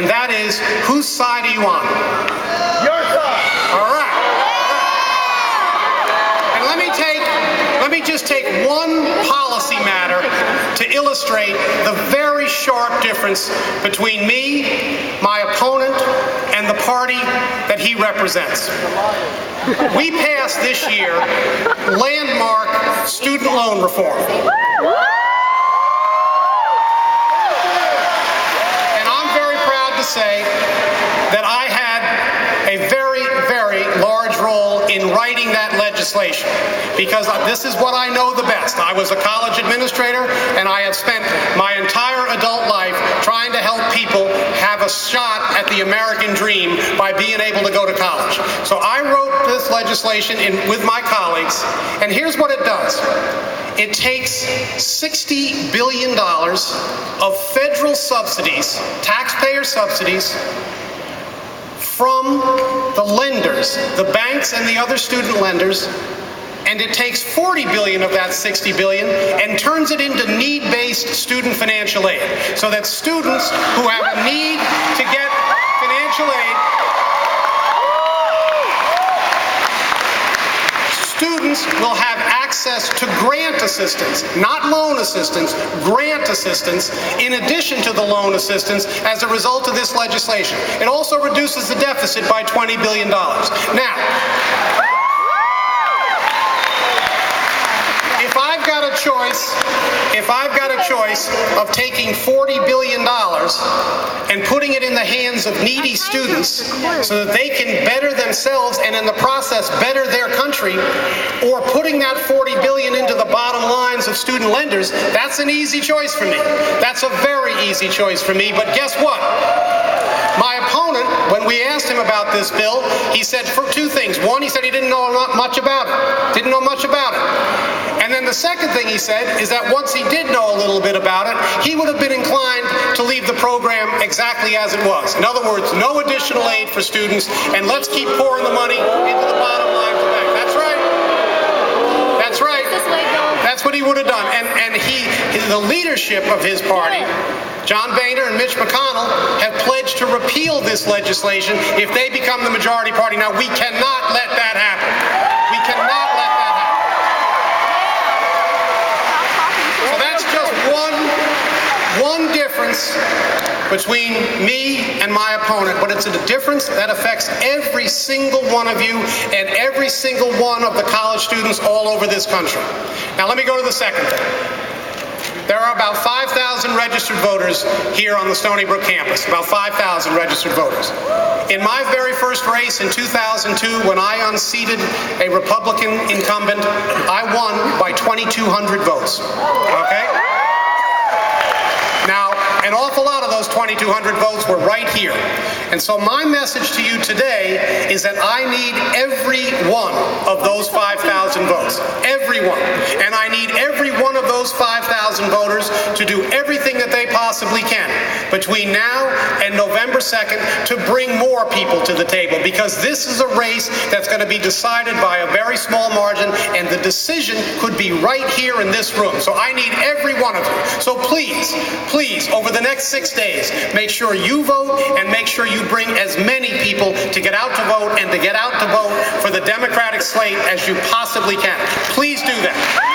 and that is, whose side are you on? Your side. All right. And let me just take one policy matter to illustrate the very sharp difference between me, my opponent, and the party that he represents. We passed this year landmark student loan reform. And I'm very proud to say that I had a very, very large role in writing that legislation, because this is what I know the best. I was a college administrator, and I have spent my entire adult life trying to help people have a shot at the American dream by being able to go to college. So I wrote this legislation with my colleagues, and here's what it does. It takes $60 billion of federal subsidies, taxpayer subsidies, from the lenders, the banks and the other student lenders, and it takes $40 billion of that $60 billion and turns it into need-based student financial aid, so that students who have a need to get financial aid, students will have access to grant assistance, not loan assistance, grant assistance, in addition to the loan assistance as a result of this legislation. It also reduces the deficit by $20 billion. Now, if I've got a choice of taking $40 billion and putting it in the hands of needy students so that they can better themselves and in the process better their country, or putting that $40 billion into the bottom lines of student lenders, that's an easy choice for me. That's a very easy choice for me, but guess what? My opponent, when we asked him about this bill, he said for two things. One, he said he didn't know much about it. Didn't know much about it. And then the second thing he said is that once he did know a little bit about it, he would have been inclined to leave the program exactly as it was. In other words, no additional aid for students, and let's keep pouring the money into the bottom line for banks. That's right. That's right. That's what he would have done. And the leadership of his party, John Boehner and Mitch McConnell, have pledged to repeal this legislation if they become the majority party. Now, we cannot let that happen. We cannot let that happen. So that's just one difference between me and my opponent, but it's a difference that affects every single one of you and every single one of the college students all over this country. Now, let me go to the second thing. There are about 5,000 registered voters here on the Stony Brook campus, about 5,000 registered voters. In my very first race in 2002, when I unseated a Republican incumbent, I won by 2,200 votes, okay? Now, an awful lot of those 2,200 votes were right here. And so my message to you today is that I need every one of those 5,000 votes. Every one. And I need every one of those 5,000 voters to do everything that they possibly can between now and November 2nd to bring more people to the table, because this is a race that's going to be decided by a very small margin, and the decision could be right here in this room. So I need every one of you. So please, over the next 6 days, make sure you vote and make sure you bring as many people to get out to vote and to get out to vote for the Democratic slate as you possibly can. Please do that.